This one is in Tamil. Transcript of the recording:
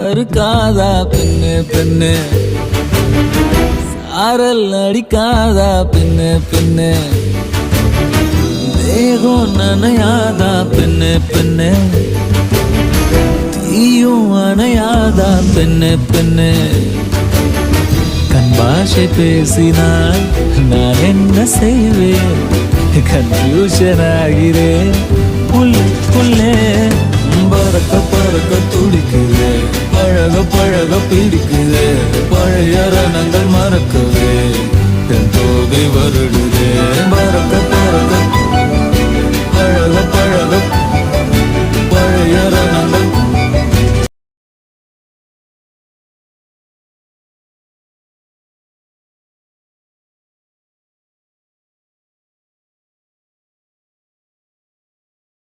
இருக்காதா பெண்ணு பெண்ணு, சாரல் அடிக்காதா பெண்ணு பெண்ணு, தேகம் நனையாதா பெண்ணு பெண்ணு, தீயும் அணையாதா பெண்ணு பெண்ணு. கண் பாஷை பேசினால் நான் என்ன செய்வேன், கன்ஃபியூஷன் ஆகிறேன்.